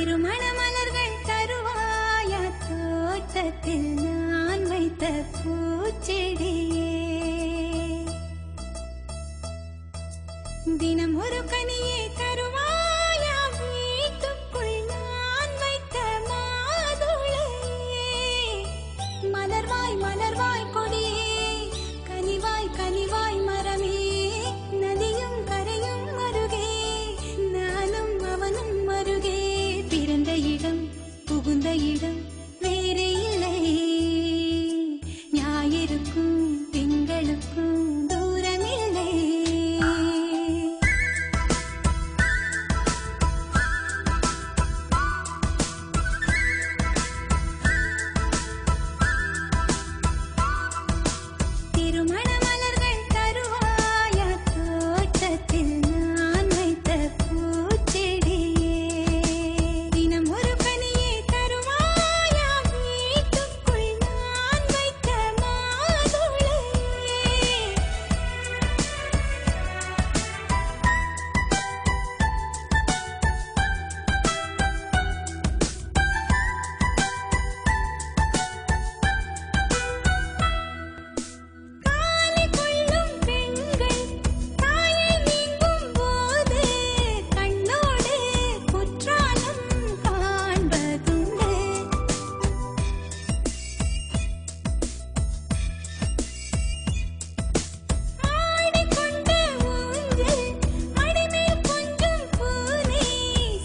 திருமண மலர்கள் தருவாயா தோட்டத்தில் நான் வைத்த பூச்செடியே தினம் ஒரு கனியை தருவாயா வீட்டுக்குள் நான் வைத்த மாதுளையே மலர்வாய் மலர்வாய் கொடியே கனிவாய் கனிவாய் மரமே நதியும் கரையும் அருகே நானும் அவனும் அருகே பிறந்த இடம் புகுந்த இடம் வேறே இல்லை ஞாயிறுக்கும் திங்களுக்கும் தூரமில்லை திருமண மலர்கள் தருவாயா தோட்டத்தில் நான் வைத்த பூச்செடியே தினம் ஒரு கனியை தருவாயா வீட்டுக்குள் நான் வைத்த மாதுளையே காலை கொள்ளும் பெண்கள் தாயை நீங்கும் போது கண்ணோடு குற்றாலம் காண்பதுண்டு ஆடிக்கொண்ட ஊஞ்சல் அடிமேல் கொஞ்சம் பூனை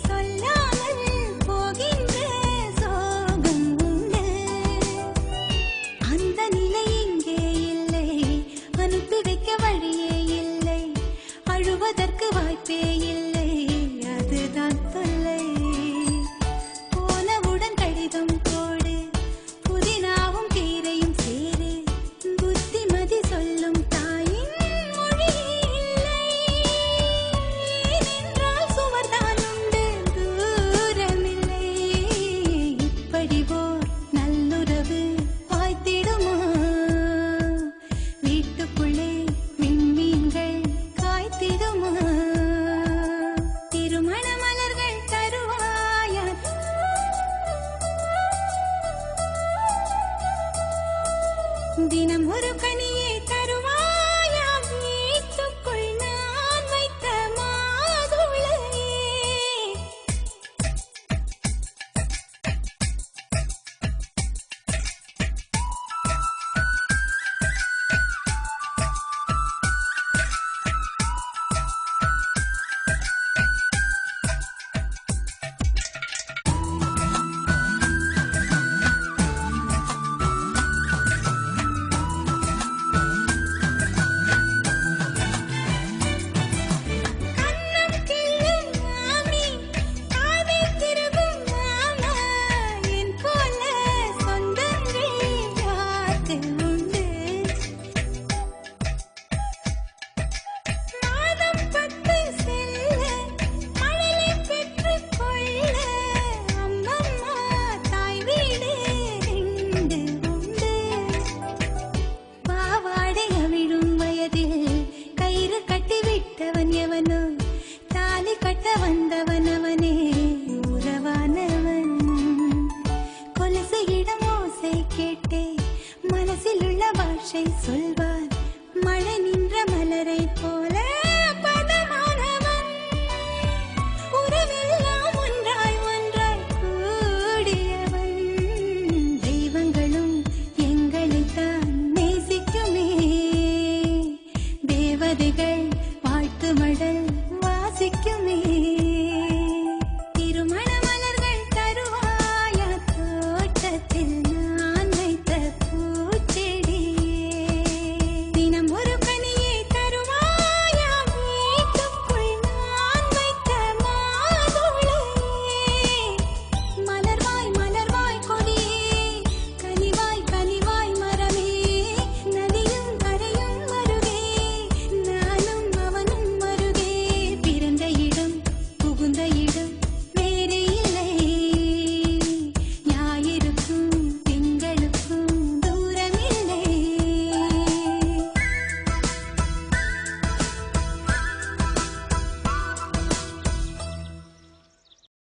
சொல்லாமல் போகின்ற சோகம் உண்டு அந்த நிலை இங்கே இல்லை அனுப்பி வைக்க வழியே இல்லை அழுவதற்கு வாய்ப்பே இல்லை அதுதான் தொல்லை போனவுடன் கடிதம் போடு புதினாவும் கீரையும் சேரு புத்திமதி சொல்லும் தாயின் மொழி இல்லை ஏனென்றால் சுவர்தான் உண்டு தூரமில்லை இப்படி ஓர் நல்லுறவு வாய்த்திடுமா வீட்டுக்குள்ளே விண்மீன்கள் காய்த்திடுமா திருமண மலர்கள் தருவாயா தினம் ஒரு கனியை தருவாயா வீட்டுக்குள் நான் வைத்த மாதுளையே கண்ணம் கிள்ளும் மாமி காதை திருகும் மாமா என் போல சொந்தங்கள் யாருக்கு உண்டு மாதம் 10 செல்ல மழலை பெற்றுக் கொள்ள அம்மம்மா தாய் வீடு 2 உண்டு பாவாடை அவிழும் வயதில் கயிறு கட்டி விட்டவன் எவனோ தாலி கட்ட வந்தவன் அவனே உறவானவன் கொலுசு இடம் ஓசை கேட்டே மனசில் உள்ள பாஷை சொல்வார் மழை நின்ற மலரை போல பதமானவன் உறவெல்லாம் ஒன்றாய் ஒன்றாய் கூடியவன் தெய்வங்களும் எங்களைத்தான் நேசிக்குமே தேவதைகள் வாழ்த்து மடல் வாசிக்குமே